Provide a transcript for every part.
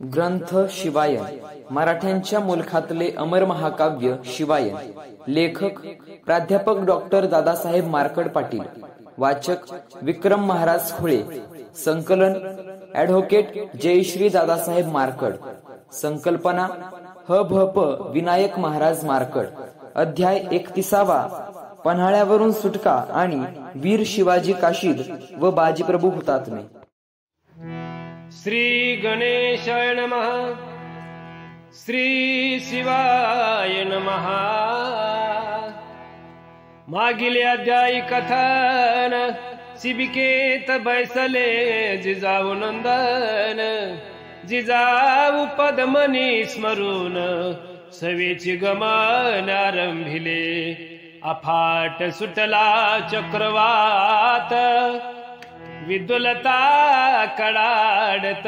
ग्रंथ शिवायन मराठ्यांच्या मुलखातले अमर महाकाव्य शिवायन। लेखक प्राध्यापक डॉक्टर दादासाहेब मार्कड पाटील। वाचक विक्रम महाराज खुळे। संकलन ॲडव्होकेट जयश्री दादासाहेब मार्कड। संकल्पना ह भ प विनायक महाराज मार्कड। अध्याय 31वा पन्हाळ्यावरून सुटका आणि वीर शिवाजी काशीद व बाजीप्रभू हुतात्मे। श्री गणेशाय नमः। श्री शिवाय नमः। मागील अध्यायी कथन शिबिकेत बैसले जिजाऊ नंदन। जिजाऊ पद्मनी स्मरून सवेची गमन आरंभिले। अफाट सुटला चक्रवात विदुलता कडाडत।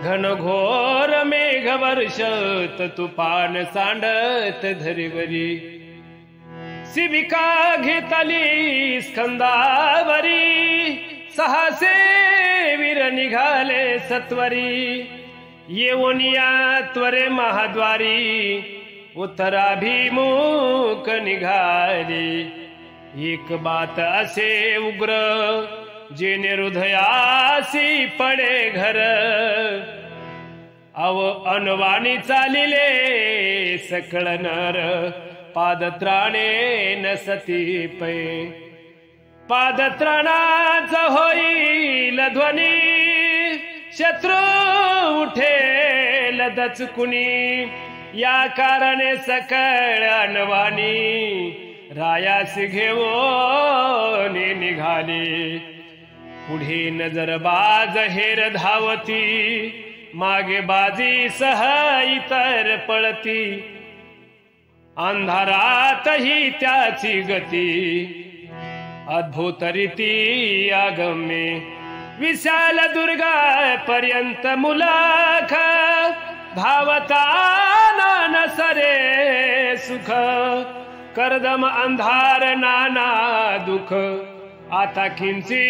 घनघोर मेघ वर्षत तुफान सांडत धरीवरी। शिबिका घेतली स्कंदावरी। सहासे वीर निघाले सत्वरी। येवोनिया त्वरे महाद्वारी उत्तराभिमुख निघाली। एक बात असे उग्र जेने हृदयासी पडे घर। अव अनवाणी चालिले सकळ नर पादत्राणे नसती पै। पादत्राणाचा होईल ध्वनी शत्रू उठेल दचकुनी। या कारणे सकळ अनवाणी रायास घेऊन निघाले। पुढे नजरबाज हेर धावती मागे बाजी सह इतर पळती। अंधारातही त्याची गती अद्भुत रीती आगमे। विशाल दुर्गा पर्यंत मुलाख धावताना नसरे सुख। कर्दम अंधार नाना दुख आता किंची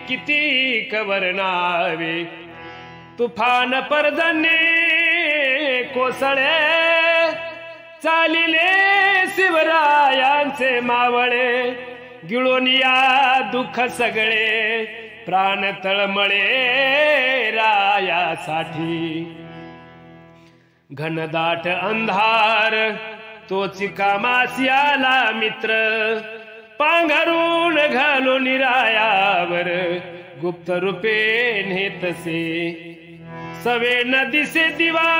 किती कवर्णावे। तुफान पर्जन्ये कोसळे चालिले शिवरायांचे मावळे। गिळोनिया दुःख सगळे प्राण तळमळे रायासाठी। घनदाट अंधार तोची कामासी आला मित्र। पांघरून घालून रायावर गुप्त रूपे नेतसे। सवे न दिसे दिवा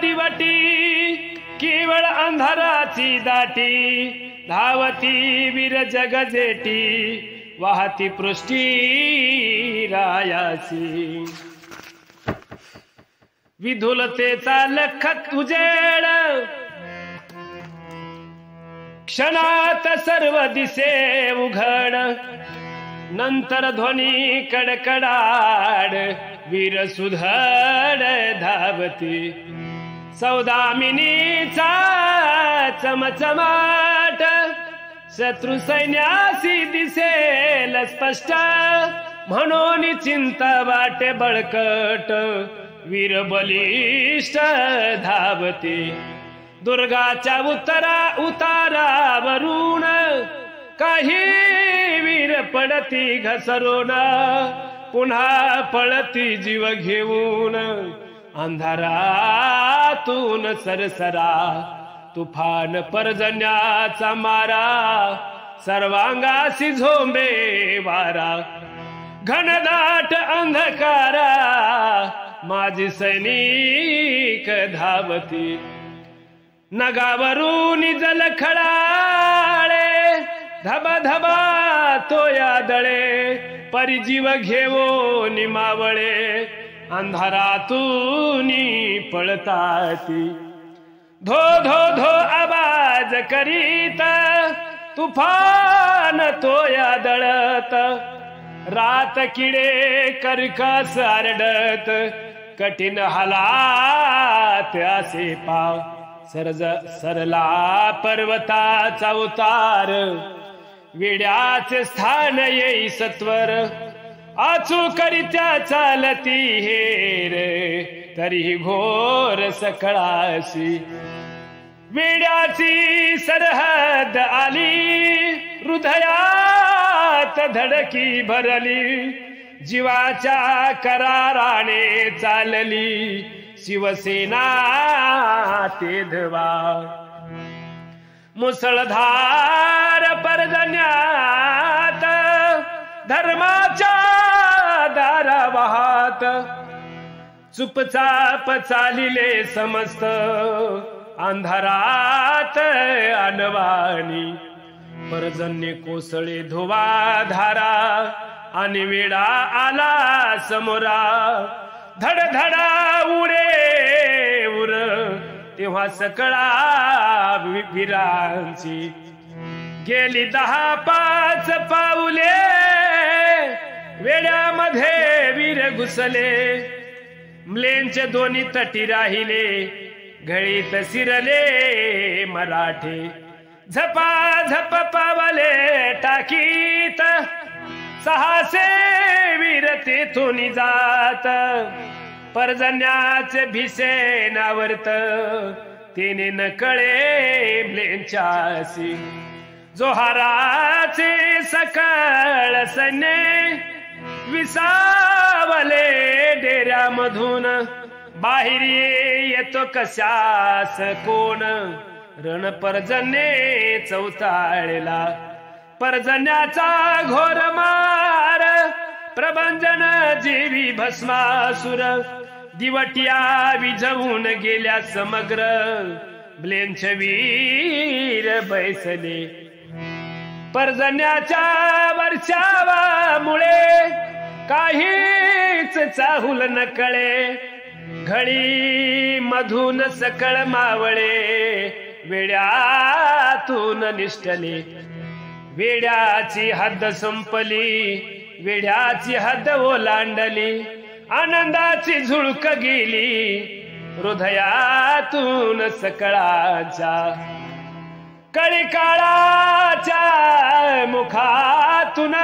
दिवटी केवळ अंधाराची दाटी। धावती वीर जगजेटी वाहती पृष्ठी रायासी। विधुलतेचा लखत उजेड क्षणात सर्व दिसे उघड। नंतर ध्वनी कडकडाड वीर सुधड धावती। सौदामिनीचा चमचमाट शत्रु सैन्यासी दिसेल स्पष्ट। म्हणून चिंता वाटे बळकट वीर बलिष्ठ धावते। दुर्गाच्या उतारावरून काही वीर पडती घसरून। पुन्हा पळती जीव घेऊन अंधारातून सरसरा। तुफान पर्जन्याचा मारा सर्वांगासी झोंबे वारा। घनदाट अंधकारा माझी सैनिक धावती। नगावरून जलखळाळे धबा धबा तो यादळे। परिजीव घेऊन मावळे अंधारातून पळताती। धो धो धो आवाज करीत तुफान तो यादळत। रात किडे कर्कस आरडत कठीण हालात असे पाव। सरला पर्वताचा उतार विड्याचे स्थान येई सत्वर। अचूकरित्या चालती हेर तरीही घोर सकळाशी वेड्याची सरहद आली हृदयात धडकी भरली जीवाच्या कराराने चालली शिवसेना तेधवा मुसळधार पर्जन्यात धर्माच्या दारावाहात चुपचाप चालिले समस्त अंधारात अनवाणी पर्जन्य कोसळे धुवा धारा आणि वेडा आला समोरा धडधडा उडे उर तेव्हा सकळा वीरांची गेली 10-5 पाऊले वेड्यामध्ये वीर घुसले म्लेंचे दोन्ही तटी राहिले घळीत शिरले मराठे झपा झप पावले टाकीत 600 वीर तेथून जात पर्जन्याचे भिसेनावर्त तिने नकळे म्लेंच्यासी जोहाराचे सकळ सैन्य विसावले डेऱ्यामधून बाहेर येतो कशास कोण रण पर्जन्य चौताळला पर्जन्याचा घोर मार प्रभंजन जीवी भस्मासुर दिवटिया विझवून गेल्या समग्र ब्लेंच वीर बैसले पर्जन्याच्या वर्षावामुळे काहीच चाहूल न कळे घडी मधून सकळ मावळे वेड्यातून निष्ठले वेड्याची हद्द संपली वेड्याची हद्द ओलांडली आनंदाची झुळक गेली हृदयातून सकळाच्या कळीकाळाच्या मुखातून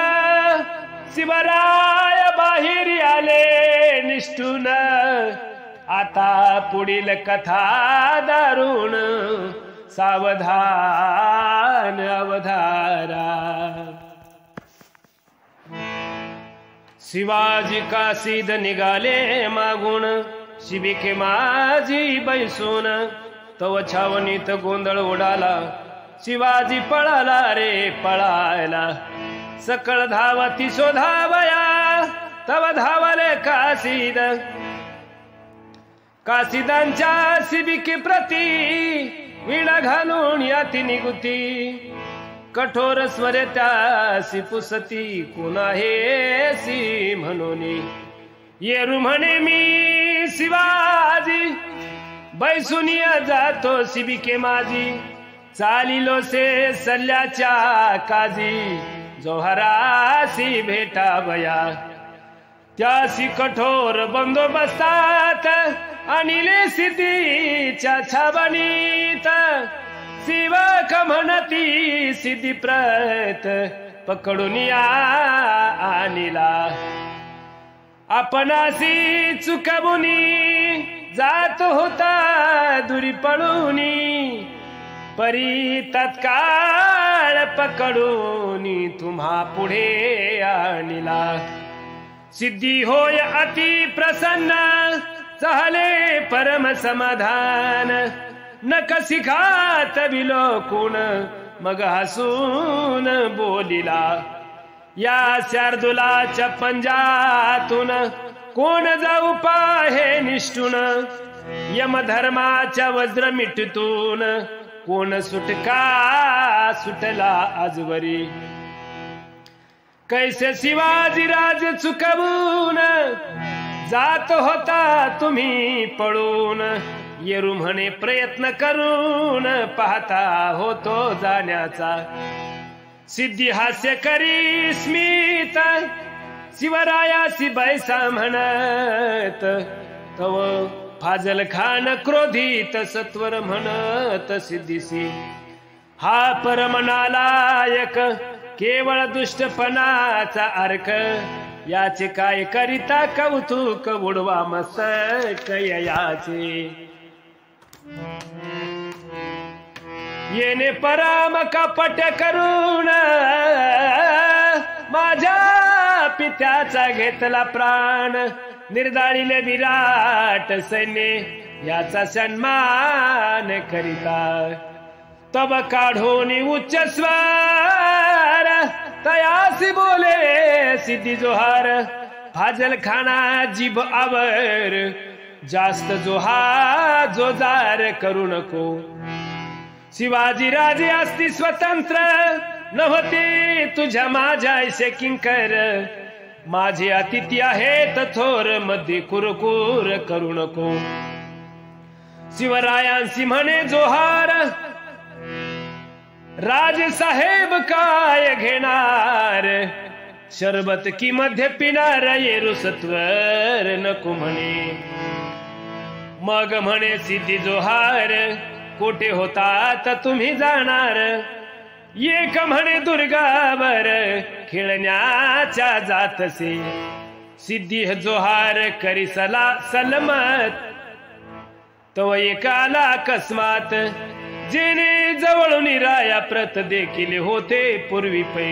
शिवराय बाहेर आले निष्ठून आता पुढील कथा दारुण सावधान अवधारा शिवाजी काशीद निघाले मागून शिबिके माझी बैसून तव छावणीत गोंधळ उडाला शिवाजी पळाला रे पळायला सकळ धावती शोधावया तव धावले काशीद काशीदांच्या शिबिके प्रती वीणा घालून याती निगुती कठोर स्वर त्यासी पुसती कोणा हे सी म्हणून येरू म्हणे मी शिवाजी बैसुनिया जातो शिबिके माझी चालिलो से सल्ल्याच्या काजी जोहरासी भेटावया त्यासी कठोर बंदोबस्तात अनिले सिद्धीच्या छावणीत शिवक म्हणती सिद्धी प्रत पकडून या आणिला आपणासी चुकवुनी जात होता दुरी पळूनी परी तत्काळ पकडून तुम्हा पुढे आणिला सिद्धी होय अति प्रसन्न चाले परम समाधान नक शिखात विलोकून मग हसून बोलिला या शार्दुलाच्या पंजातून कोण जाऊ पाहे निष्ठून यमधर्माच्या वज्र मिठतून कोण सुटका सुटला आजवरी कैसे शिवाजी राज चुकवून जात होता तुम्ही पळून येरू म्हणे प्रयत्न करून पाहता होतो जाण्याचा सिद्धी हास्य करी स्मित शिवरायासी बैसा म्हणत तव फाजल खान क्रोधित सत्वर म्हणत सिद्धीसी हा परम नालायक केवळ दुष्टपणाचा अर्क याचे काय करिता कौतुक उडवा मस्तक याचे येणे पराम कपट करून माझ्या पित्याचा घेतला प्राण निर्दाळीले विराट सैन्य याचा सन्मान करिता तब काढून उच्च स्वर तयासी बोले सिद्धी जोहार फाजल खाना जिभ आवर जास्त जोजार करू नको शिवाजी राजे असती स्वतंत्र नव्हते तुझ्या माझ्या ऐसे किंकर माझे अतिथी आहेत थोर मध्ये कुरकुर करू नको शिवरायांसी म्हणे जोहार राजे साहेब काय घेणार शरबत की मध्ये पिणार ये रुसत्वर नको म्हणे मग म्हणे सिद्धी जोहार कोठे होतात तुम्ही जाणार एक म्हणे दुर्गावर खेळण्याच्या जातसे सिद्धी जोहार करी सलमत तो एकाला अकस्मात जेने जवळून राया प्रत देखील होते पूर्वी पै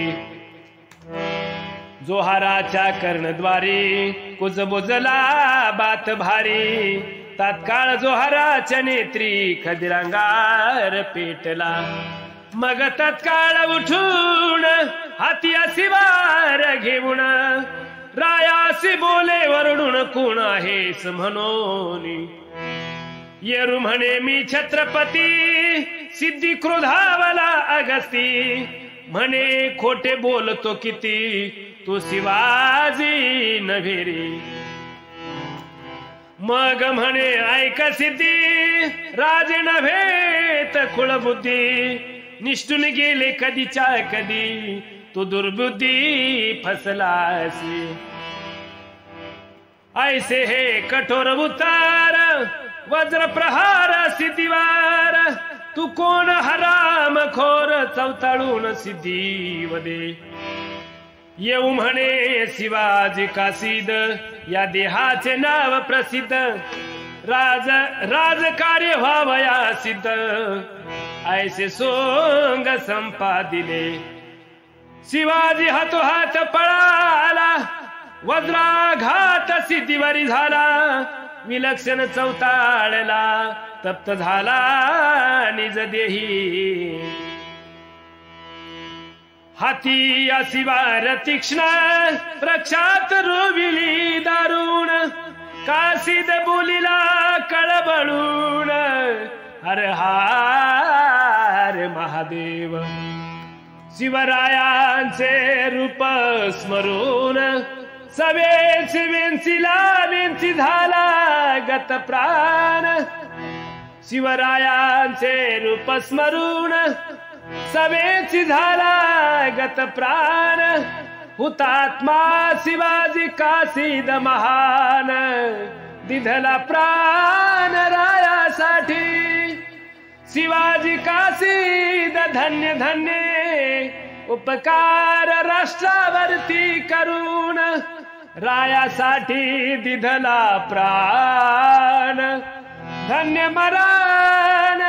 जोहाराच्या कर्णद्वारी कुजबुजला बात भारी तात्काळ जोहाराच्या नेत्री खदिरांगार पेटला मग तत्काळ उठून हाती असी वार घेऊन रायासी बोले वरडून कोण आहेस म्हणून येरू म्हणे मी छत्रपती सिद्धी क्रोधावला अगस्ती म्हणे खोटे बोलतो किती तू शिवाजी नव्हे मग म्हणे ऐक सिद्धी राजे नव्हे तर कुळबुद्धी निष्ठून गेले कधीच्या कधी तू दुर्बुद्धी फसलासी ऐसे हे कठोर उतार वज्र प्रहार सिद्धिवार तू कोण हराम खोर चवताळून सिद्धी वदे येऊ म्हणे शिवाजी कासिद या देहाचे नाव प्रसिद्ध राजकार्य व्हावया सिद्ध ऐसे सोंग संपादिले शिवाजी हातोहात पळाला वज्राघात सिद्धीवरी झाला विलक्षण चौताळला तप्त झाला निज देही हाती असिवार तीक्ष्ण प्रक्षात रोविली दारुण कासिद बोलिला कळबळून हर हार महादेव शिवरायांचे रूप स्मरून सवेची वेंची झाला गत प्राण शिवरायांचे रूप स्मरून सवेची झाला गत प्राण हुतात्मा शिवाजी कासिद महान दिधला प्राण रायासाठी शिवाजी कासिद धन्य धन्य उपकार राष्ट्रावरती करून रायासाठी दिधला प्राण धन्य मरण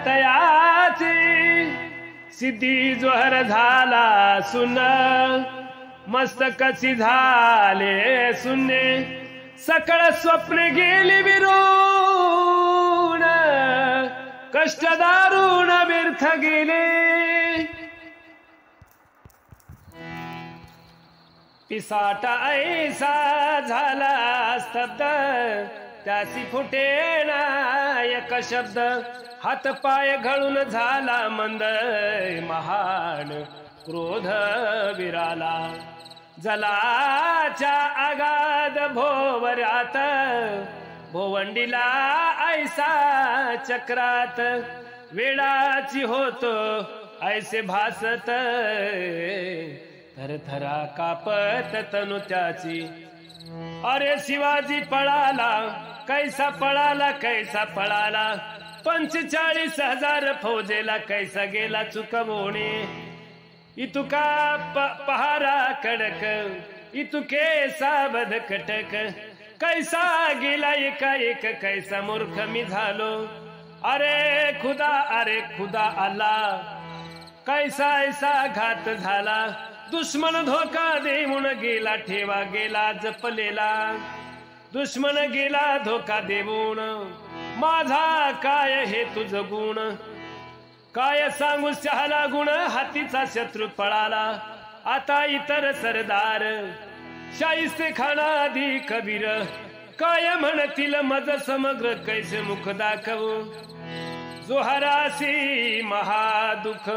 तयाची सिद्धी जोहर झाला सुन मस्तकची झाले सुन्ने सकळ स्वप्न गेली विरून कष्ट दारुण व्यर्थ गेले पिसाटा ऐसा झाला स्तब्ध त्यासी फुटेना एक शब्द हात पाय घळून झाला मंद महान क्रोध विराला जलाच्या आगाध भोवऱ्यात भोवंडीला ऐसा चक्रात वेळाची होतो ऐसे भासत थरथरा कापत तनु त्याची अरे शिवाजी पळाला कैसा पळाला 45,000 फौजेला कैसा गेला चुकवणे इतुका पहारा कडक इतुके साबद कटक कैसा गेला एकाएक कैसा मूर्ख मी झालो अरे खुदा अल्लाह कैसा ऐसा घात झाला दुश्मन धोका देऊन गेला ठेवा गेला जपलेला दुश्मन गेला धोका देऊन माझा काय हे तुझ गुण काय सांगू शहाला गुण हातीचा शत्रू पळाला आता इतर सरदार शाहिस्ते खानादी कबीर काय म्हणतील मज समग्र कैसे मुख दाखवू जोहरासी महादुख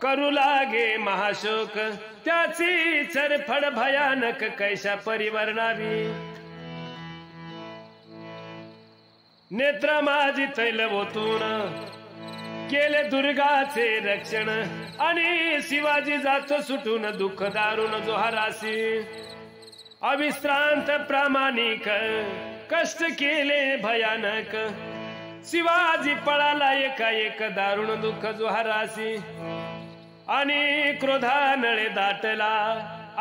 करू लागे महाशोक त्याची चरफड भयानक कैसा परिवर्णावी नेत्र माझी तैल ओतून केले दुर्गाचे रक्षण आणि शिवाजी जातो सुटून दुःख दारुण जोहारासी अविश्रांत प्रामाणिक कष्ट केले भयानक शिवाजी पळाला एकाएक दारुण दुःख जोहारासी आणि क्रोधानळे दाटला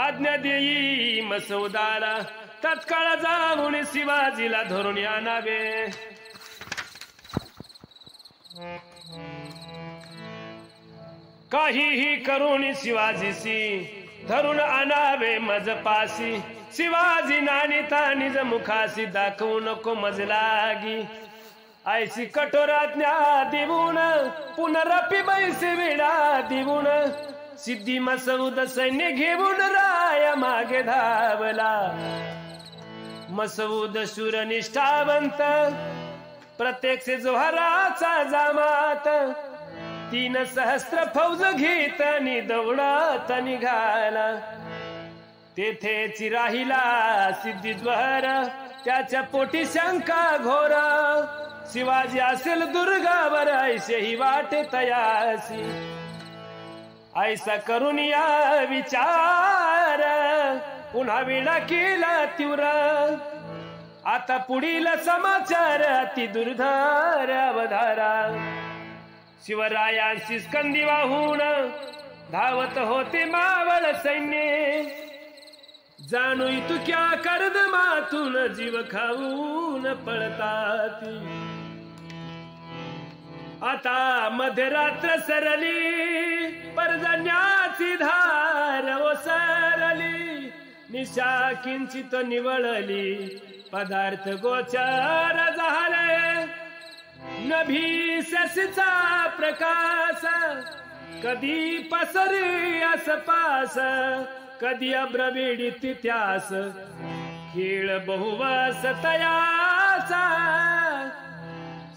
आज्ञा देई मसौदाला तत्काळ जाऊन शिवाजीला धरून आणावे काहीही करून शिवाजीशी धरून आणावे मजपासी शिवाजी नानिता निज मुखासी दाखवू नको मज लागी ऐशी कठोराज्ञा देऊन पुनरपी बैसे वेडा देऊन सिद्धी मसऊद सैन्य घेऊन राया मागे धावला मसऊद शूर निष्ठावंत प्रत्यक्ष जोहराचा जामात 3 सहस्त्र फौज घेत आणि दौडत निघाला तेथेच राहिला सिद्धी ज्वर त्याच्या पोटी शंका घोर शिवाजी असेल दुर्गावर ऐसेही वाटे तयासी ऐसा करून या विचार पुन्हा वेळा केला तीव्र आता पुढील समाचार अति दुर्धर अवधारा शिवरायांशी स्कंदी वाहून धावत होते मावळ सैन्य जाणू इतक्या कर्दमातून जीव खाऊन पळतात आता मध्यरात्र सरली पर्जन्याची धार ओसरली निशा किंचित निवळली पदार्थ गोचर झाले नभी शशीचा प्रकाश कधी पसरी आसपास कधी अब्रवेडीत त्यास खेळ बहुवास तयाचा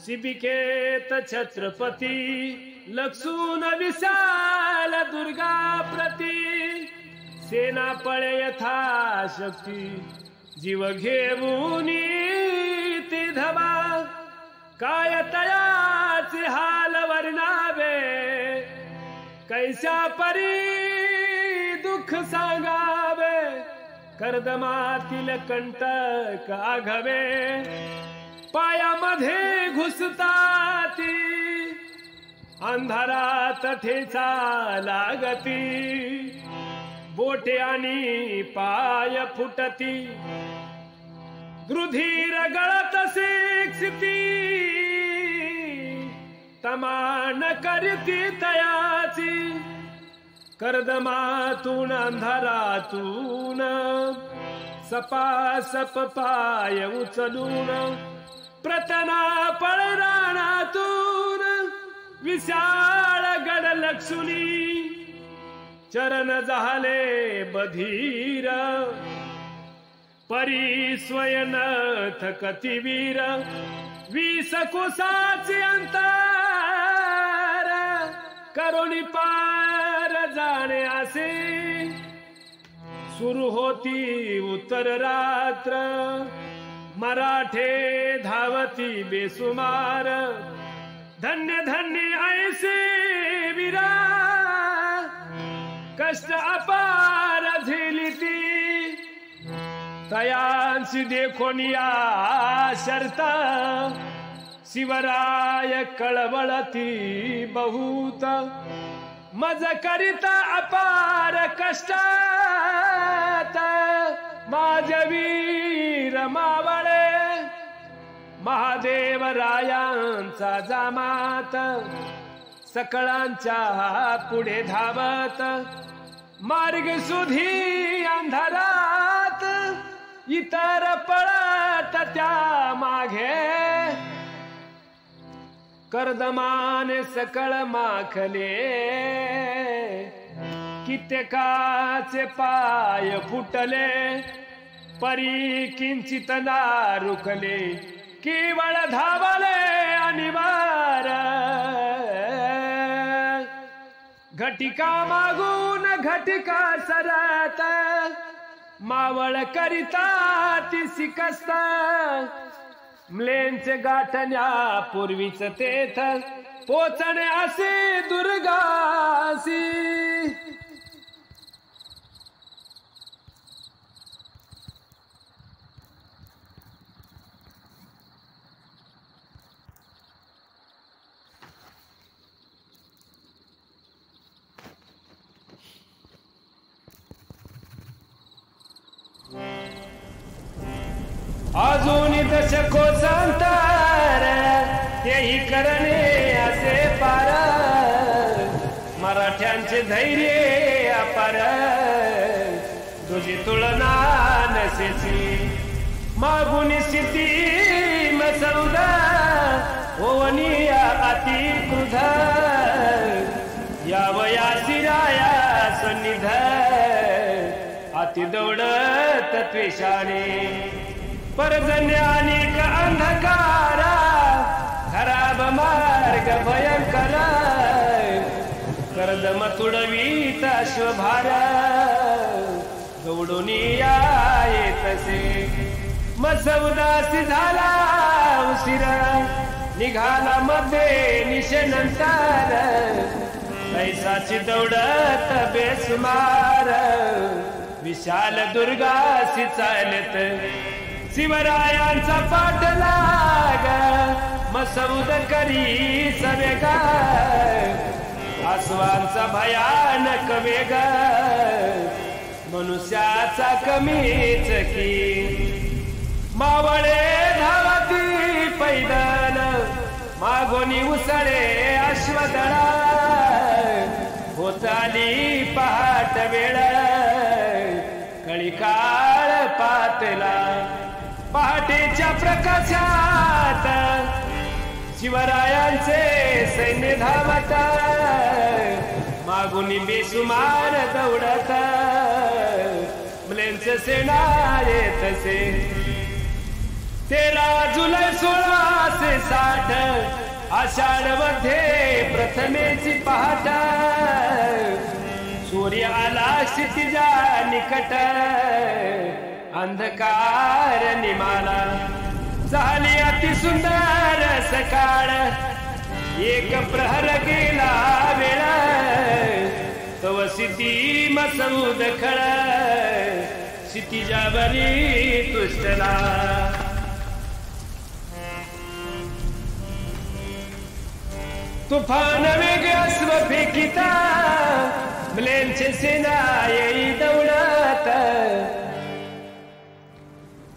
शिबिकेत छत्रपती लक्षून विशाल दुर्गा प्रती सेना पळे यथाशक्ती जीव घेऊन ती धबा काय तयाचे हाल वर्णावे कैसा परी दुःख सांगावे कर्दमातील कंटक आघवे पायामध्ये घुसताती अंधारात ठेचा लागती बोटे आणि पाय फुटती गृधीर गळत शिक्षिती तमान करती तयाची कर्दमातून अंधारातून सपासप पाय उचलून प्रतना पळराणातून विशाळ गड लक्ष्मी चरण झाले बधीर परी स्वयं थकतीवीर 20 कोसाचे अंतर करुणी पार जाणे असे सुरू होती उत्तर रात्र मराठे धावती बेसुमार धन्य धन्य ऐसे वीरा कष्ट अपार झेलिती तयांशी देखोन या शर्त शिवराय कळवळती बहुत मज करिता अपार कष्टात माझ वीर मावळे महादेव रायांचा जामात सकळांच्या पुढे धावत मार्ग सुधी अंधारात इतर पळत त्या मागे कर्दमान सकळ माखले कित्येकाचे पाय फुटले परी किंचित ना रुकले केवळ धावले अनिवार घटिका मागून घटिका सरत मावळ करिता ती सिकस्त म्लेंचे गाठण्या पूर्वीच तेथ पोचणे असे दुर्गासी अजून दशकोसांतर तेही करणे असे पार मराठ्यांचे धैर्य अपार तुझी तुलना नसेची मागून स्थिती मसौदा ओवनी अति क्रुध यावया शिराया सन्निध अति दौडत त्वेषाने परजन्य अनेक अंधकारा खराब मार्ग भयंकर कर्दम तुडवीत अश्वभार दौडून येतसे मसौदासी झाला उशिर निघाला मध्ये निशेनंतर पैसाची दौडत बेसुमार विशाल दुर्गासी चालत शिवरायांचा पाठलाग मसौद करी सवेग आसवांचा भयानक वेग मनुष्याचा कमीच की मावळे धावती पैदल मागोनी उसळे अश्वदळा होताली पहाट वेळ कळी काळ पातला पहाटेच्या प्रकाशात शिवरायांचे सैन्य धावत मागुनी बेसुमार दौडत मुलेंचे सेना येतसे 13 जुलै 1660 आषाढ मध्ये प्रथमेची पहाट सूर्य आला क्षितिजा निकट अंधकार निमाला झाली अति सुंदर सकाळ एक प्रहर गेला वेळ तव सिद्धी मसौद खळ क्षितिजावरी तुष्टला तुफान वेग अश्व फेकिता मुलेंचे सेना येई दौडत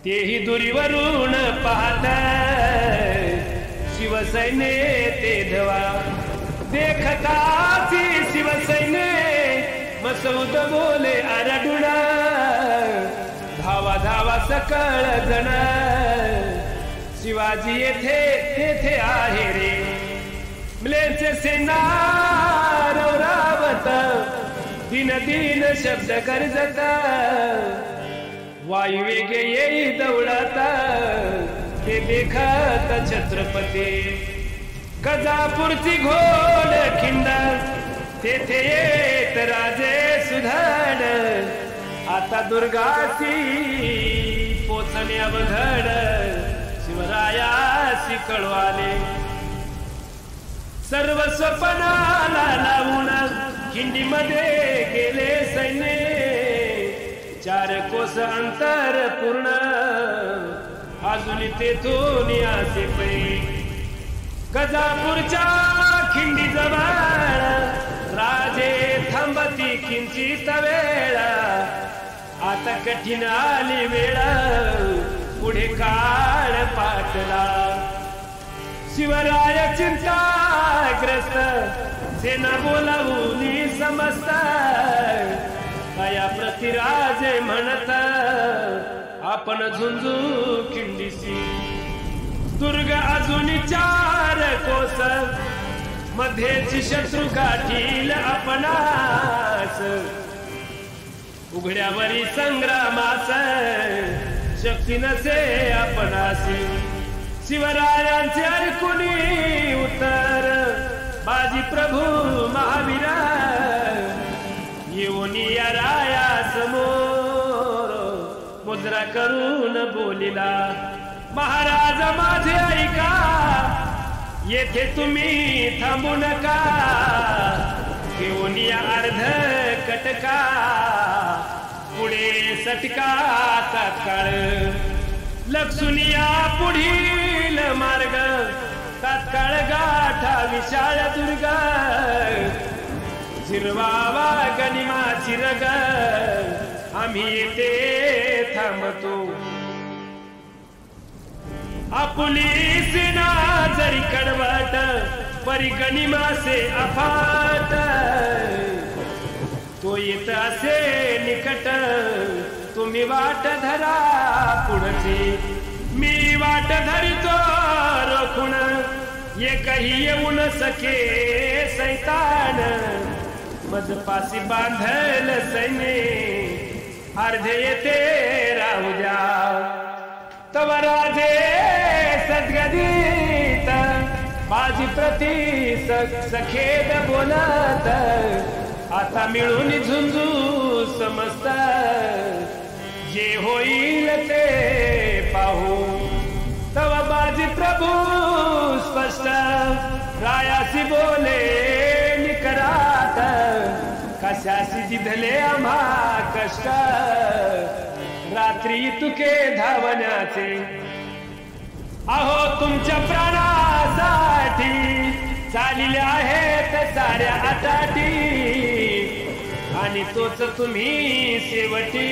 तेही दुरीवरून पाहत शिवसैन्य ते धवा देखताची शिवसैन्य मसौद बोले आरडून धावा धावा सकळ जण शिवाजी येथे तेथे आहे रे मुलेंचे सेना रवरावत दिन दिन शब्द गरजत वायुवेगे येई दौडत ते देखत छत्रपती गजापूरची घोड खिंड तेथे येत राजे सुधड आता दुर्गासी पोचणे अवघड शिवरायासी कळवाले सर्व स्वपनाला लावून खिंडीमध्ये गेले सैन्य 4 कोस अंतर पूर्ण अजून तेथून असे पै गजापूरच्या खिंडी जवळ राजे थांबती किंचित वेळ, आता कठीण आली वेळ, पुढे काळ पाटला. शिवराय चिंताग्रस्त, सेना बोलावून समस्त, काया प्रतिराजे म्हणत, आपण झुंजू खिंडीसी. दुर्ग अजून 4 कोस, मध्येची शत्रू गाठील आपणास. उघड्यावरी संग्रामास, शक्ती नसे आपणासी. शिवरायांचे ऐकुनी उत्तर, बाजी प्रभू महावीर, येऊन या राया समोर, मुद्रा करून बोलिला. महाराज माझे ऐका, येथे तुम्ही थांबू नका, घेऊन या अर्ध कटका, पुढे सटका तात्काळ. लक्ष्मीया पुढील मार्ग, तात्काळ गाठा विशाळ दुर्ग, जिरवावा गनिमाची रग, आम्ही येथे थांबतो. आपुली सेना जरी कडवट, परी गनिमासे अफाट, तो येत असे निकट, तुम्ही वाट धरा पुढची. मी वाट धरितो रोखून, एकही येऊ न सके सैतान. मजपासी बांधल सैन्य, अर्धे येते राहू द्या. तव राजे सद्गदित, बाजी प्रती सखेद बोलत, आता मिळून झुंजू समस्त, जे होईल ते पाहू. तव बाजी प्रभू स्पष्ट, रायासी बोले निकरात, कशासी जिधले आम्हा कष्ट, रात्री तुके धावण्याचे. अहो तुमच्या प्राणासाठी, चालिल्या आहेत साऱ्या आटाटी, आणि तोच तुम्ही शेवटी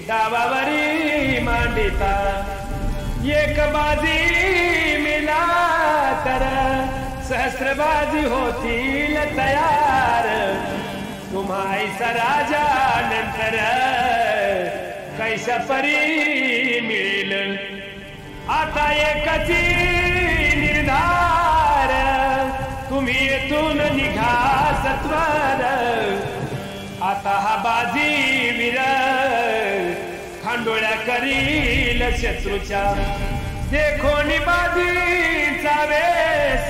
डावावरी मांडिता. एक बाजी मिला तर, सहस्र बाजी होतील तयार. तुम्हा ऐसा राजा नंतर, कैसा परी मिळेल. आता एकची निर्धार, तुम्ही येथून निघा सत्वर. आता हा बाजी वीर, खांडोळ्या करील शत्रूच्या. देखोनी बाजीचा वेस,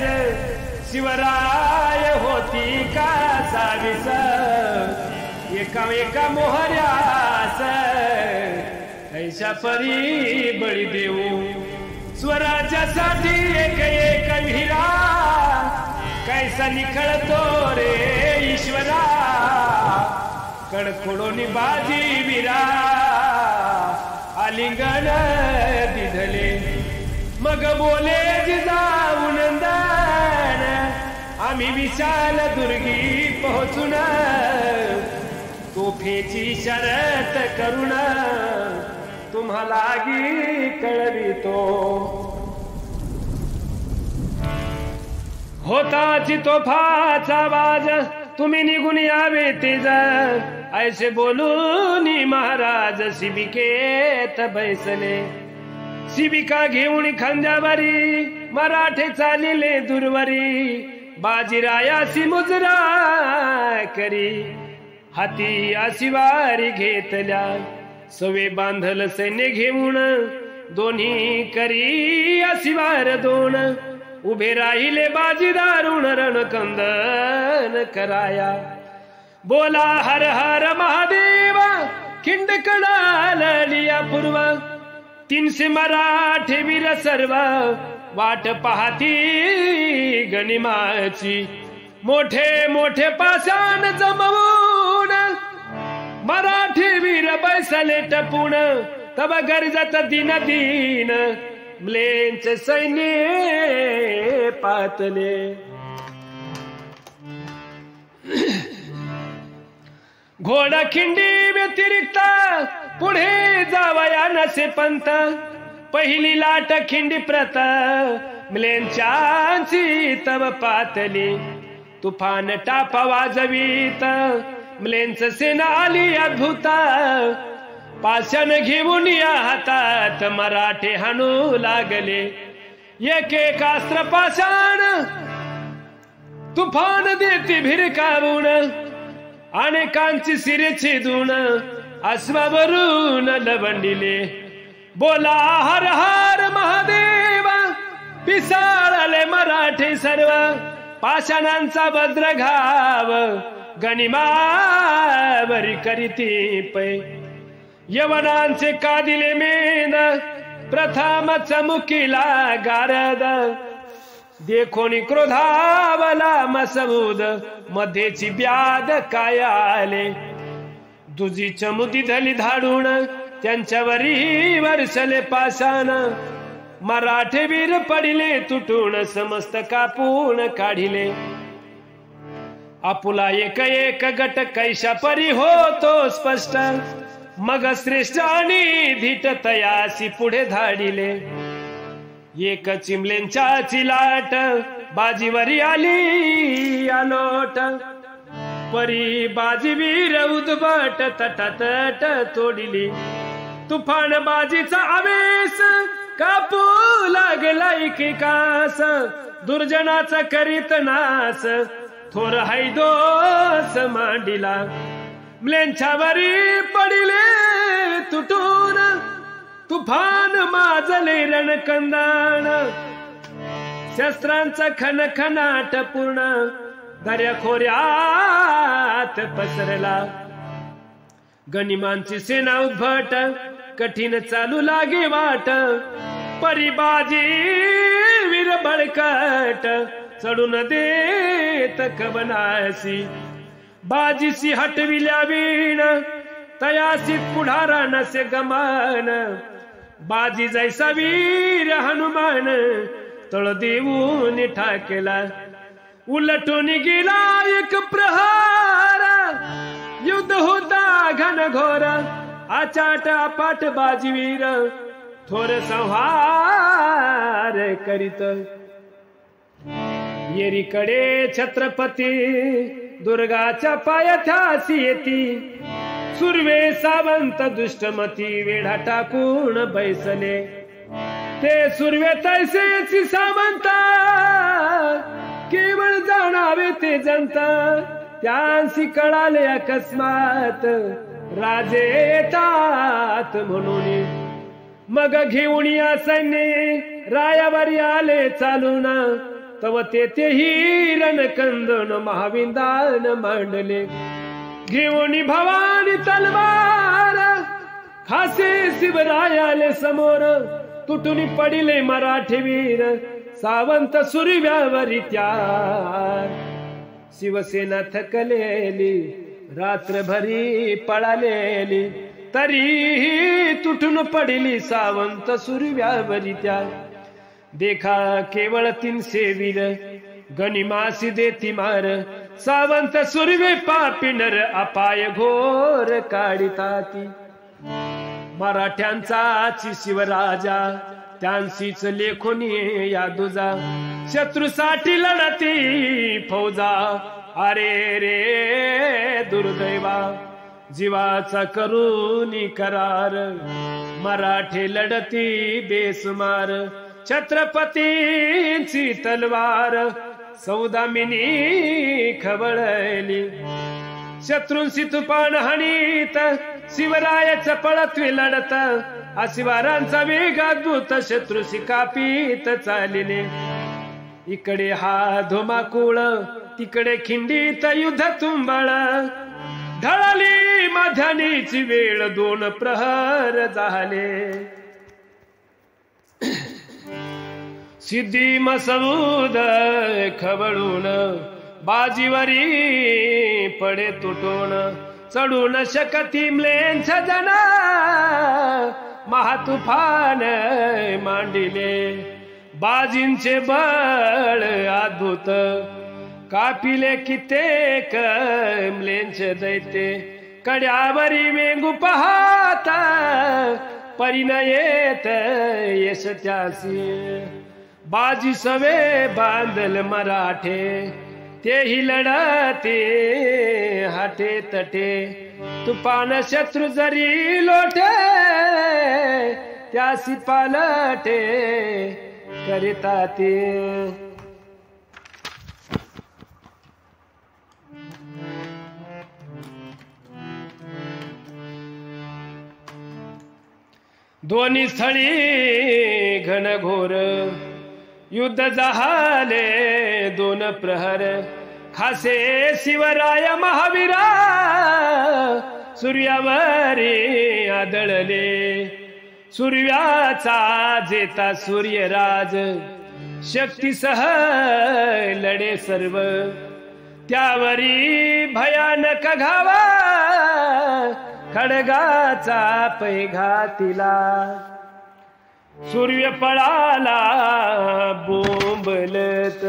शिवराय होती का साविस. एका एका मोहऱ्यास, ऐशा परी बळी देऊ. स्वराज्यासाठी एक एक विहिरा, कैसा निखळतो रे ईश्वरा. कडखोडोनी बाजी वीरा, आलिंगन दिधले. मग बोले जिजाऊ नंदन, आम्ही विशाल दुर्गी पोहोचून, तोफेची शरत करून, तुम्हाला कळवितो. होताची तोफाचा आवाज, तुम्ही निघून यावे तेज. ऐसे बोलून महाराज शिबिकेत बैसले. शिबिका घेऊन खांद्यावरी, मराठे चालिले दूरवरी. बाजीरायासी मुजरा करी, हाती आशिवारी घेतल्या. सवे बांधल सैन्य घेऊन, दोन्ही करी आशिवार दोन. उभे राहिले बाजीदारुण रणकंदन कराया. बोला हर हर महादेव, खिंड कडालिया पूर्व. 300 मराठे वीर सर्व, वाट पाहती गनिमाची. मोठे मोठे पाषाण जमवून, मराठी वीर बैसले टपून. तब गरजत दिन दिन, म्लेंचे सैन्य पातले. घोडा खिंडी व्यतिरिक्त पुढे जावया नसे पंत, पहिली लाट खिंडी प्रत मिलेंच्याची तव पातली, तुफान टापा वाजवीत मिलेंच सेना आली अद्भुत, पाषाण घेऊन या हातात मराठे हाणू लागले, एक एक अस्त्र पाषाण तुफान देती भिरकावून, अनेकांची शिरे छेदून अश्वावरून लवंडिले, बोला हर हर महादेव, पिसाळले मराठे सर्व, पाषाणांचा भद्रघाव गनिमावरी करीती पै, यवनांचे कादिले मेद प्रथम चमुकीला गारद, देखोनी क्रोधावला मसबूद मध्येची ब्याद काय आले, दुजी चमुदी धली धाडून त्यांच्यावरी वर्षले पाषाण, मराठे वीर पडिले तुटून समस्त कापून काढिले, आपुला एक एक गट कैशा परी होतो स्पष्ट, मग श्रेष्ठ आणि धीट तयासी पुढे धाडिले, एक चिमलेंच्या चिलाट बाजीवरी आली आलोट, परी बाजीवीर उद्भट तटातट तोडिली, तुफान बाजीचा आवेश कापू लागला एकेकास, दुर्जनाचा करीत नास थोर हैदोस मांडिला, मिलेंच्यावरी पडिले तुटून तुफान माजले रणकंदान, शस्त्रांचा खनखनाट पूर्ण दर्या खोऱ्यात पसरला, गनिमांची सेना उद्भट कठीण चालू लागे वाट, परिबाजी वीर बळकट चढून देत कवनासी, बाजीसी हटविल्या वीण तयासी पुढारा नसे गमान, बाजी जैसा वीर हनुमान तळ देऊन ठाकेला, उलटून गेला एक प्रहार, युद्ध होता घनघोर, आचाट अपाट बाजीवीर थोर संहार करीत, येरीकडे छत्रपती दुर्गाच्या पायथ्यासी येती, सुर्वे सावंत दुष्टमती वेढा टाकून बैसले, ते सुर्वे तैसेची सावंत केवळ जाणावे ते जनता, त्यांसी कळाले अकस्मात राजे येतात म्हणून, मग घेऊन या सैन्य रायावरी आले चालून, तव तेही रणकंदन महाविंदान मांडले, घेऊन भवानी तलवार खासे शिवरायाले समोर, तुटून पडिले मराठे वीर सावंत सुरव्यावरी त्यार, शिवसेना थकलेली रात्रभरी पळालेली, तरीही तुटून पडिली सावंत सुरव्यावरी त्यार, देखा केवळ 300 वीर गनिमासी देती मार, सावंत सुर्वे पापिनर अपाय घोर काढिताती, मराठ्यांचा शिवराजा त्यांसीच लेखोनी या दुजा, शत्रूसाठी लढती फौजा अरे रे दुर्दैवा, जीवाचा करूनी करार मराठे लढती बेसुमार, छत्रपतींची तलवार सौदामिनी खवळली, शत्रूंशी तुफान हाणीत शिवरायाच्या पळतवी लढत, अशिवारांचा वेग अद्भुत शत्रूशी कापीत चालिले, इकडे हा धुमाकूळ तिकडे खिंडीत युद्ध तुंबळ, ढळली माध्यानीची वेळ 2 प्रहर झाले, सिद्धी मसऊद खवळून बाजीवरी पडे तुटून, चढून शकती म्लेंछ जना महातुफान मांडिले, बाजींचे बळ अद्भुत कापिले कित्येक म्लेंच दैते कड्यावरी मेंगू पाहता परी न येत येस त्यासी बाजी सवे बांधल मराठे तेही लढते हाटे तटे तुपान शत्रु जरी लोटे त्यासी पालटे करिता ते दोन्ही स्थळी घनघोर युद्ध झाले दोन प्रहर खासे शिवराय महावीरा सूर्यावरी आदळले सूर्याचा जेता सूर्यराज शक्तीसह लढे सर्व त्यावरी भयानक घावा खडगाचा पैघातीला सूर्य पळाला बोंबलत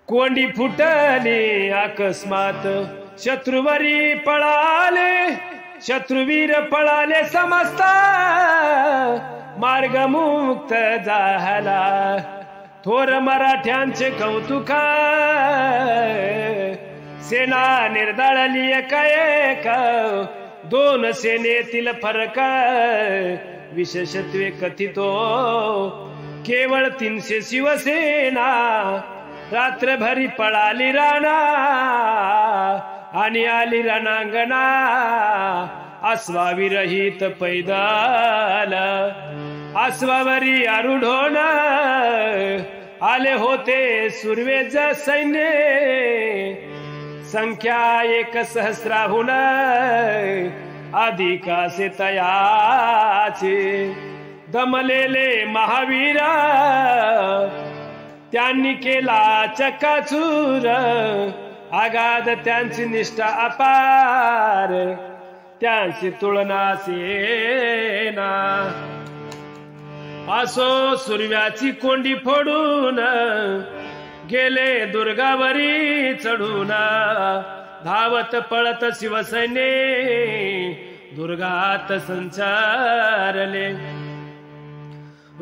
कोंडी फुटली अकस्मात शत्रुवरी पळाले शत्रुवीर पळाले समजता मार्ग मुक्त झाला थोर मराठ्यांचे कौतुका सेना निर्दाळली एकाएक दोन सेनेतील फरक विशेषत्वे कथितो केवळ 300 शिवसेना रात्रभरी पळाली राणा आणि आली रणांगणा अश्वाविरहित पैदल अश्वावरी आरूढोन आले होते सुर्वेज सैन्य संख्या 1,000,000 अधिकासे तयाचे दमलेले महावीरा त्यांनी केला चक्काचूर आगाध त्यांची निष्ठा अपार त्यांची तुलना सेना असो सुर्व्याची कोंडी फोडून गेले दुर्गावरी चढून धावत पळत शिवसैन्य दुर्गात संचारले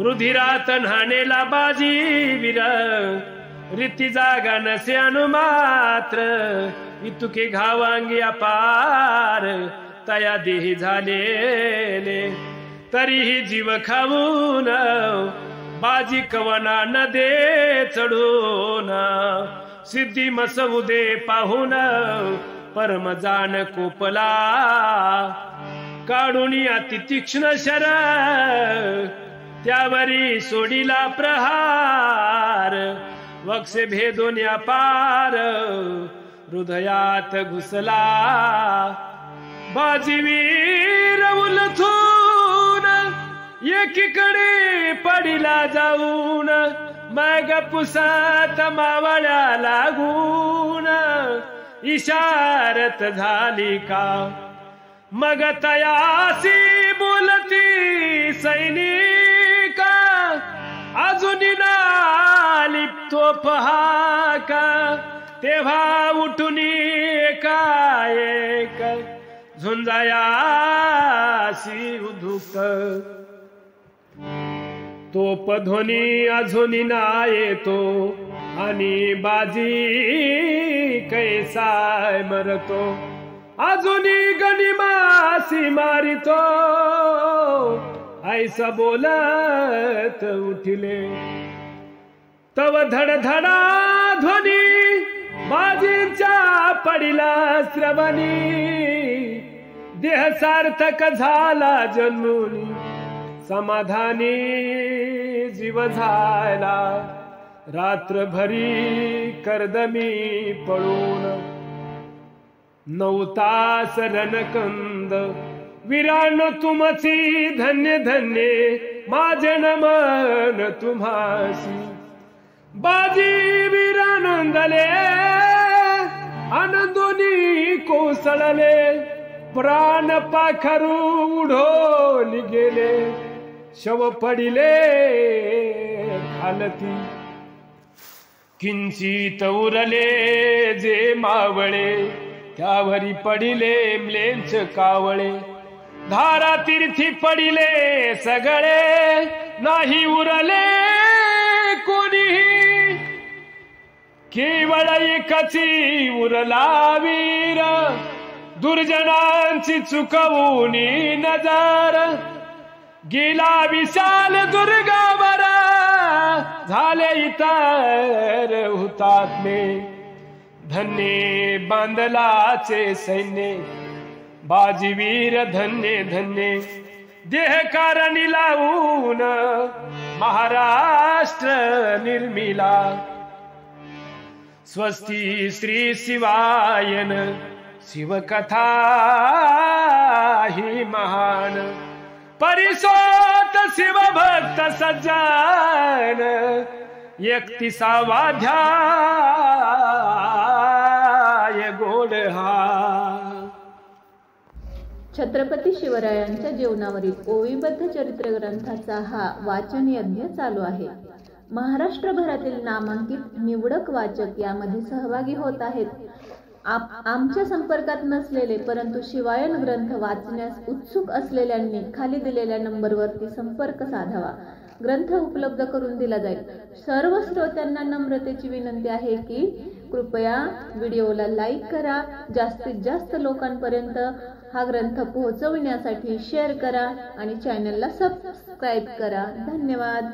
रुधिरात न्हाणेला बाजी वीर रीती जागा नसे अनुमात्र इतुके घावांगी अपार तया देही झालेले तरीही जीव खाऊन बाजी कवना न दे चढून सिद्धी मसउदे पाहून परम जाण कोपला काढून अति तीक्ष्ण शर त्यावरी सोडीला प्रहार वक्ष भेदून पार हृदयात घुसला बाजीवीर उलथून एकीकडे पडिला जाऊन मग पुसात मावळ्या लागून इशारत झाली का मग तयासी बोलती सैनिका अजून नाली तो पहाका तेव्हा उठून एकाएक झुंजायासी उधुक तोप ध्वनी अजून ना येतो आणि बाजी कैसाय मरतो अजून गनिमासी मारितो ऐसा बोलत उठिले तव धडधडा ध्वनी बाजींच्या पडिला श्रवणी देह सार्थक झाला जन्मुनी समाधानी जीव झाला रात्रभरी कर्दमी पळून 9 तास रणकंद वीरांनो तुमची धन्य धन्य माझे नमन तुम्हासी बाजी वीरानंदले आनंदोनी कोसळले प्राण पाखरू उडोली गेले शव पडिले खालती किंचित उरले जे मावळे त्यावरी पडिले म्लेंच कावळे धारा तीर्थी पडिले सगळे नाही उरले कोणी केवळ एकची उरला वीर दुर्जनांची चुकवूनी नजर गेला विशाल दुर्गावर झाले इतर हुतात्मे धन्य बांदलाचे सैन्य बाजीवीर धन्य धन्य देह कारणी लावून महाराष्ट्र निर्मिला स्वस्ती श्री शिवायन शिवकथा ही महान परिसोत शिवभक्त सज्जन 31वा अध्याय गोड हा छत्रपती शिवरायांच्या जीवनावरील ओवीबद्ध चरित्र ग्रंथाचा हा वाचन यज्ञ चालू आहे. महाराष्ट्रभरातील नामांकित निवडक वाचक यामध्ये सहभागी होत आहेत. आमच्या संपर्कात नसलेले परंतु शिवायन ग्रंथ वाचण्यास उत्सुक असलेल्यांनी खाली दिलेल्या नंबरवरती संपर्क साधावा. ग्रंथ उपलब्ध करून दिला जाईल. सर्व श्रोत्यांना नम्रतेची विनंती आहे की कृपया व्हिडिओला लाईक करा, जास्तीत जास्त लोकांपर्यंत हा ग्रंथ पोहोचविण्यासाठी शेअर करा आणि चॅनलला सबस्क्राईब करा. धन्यवाद.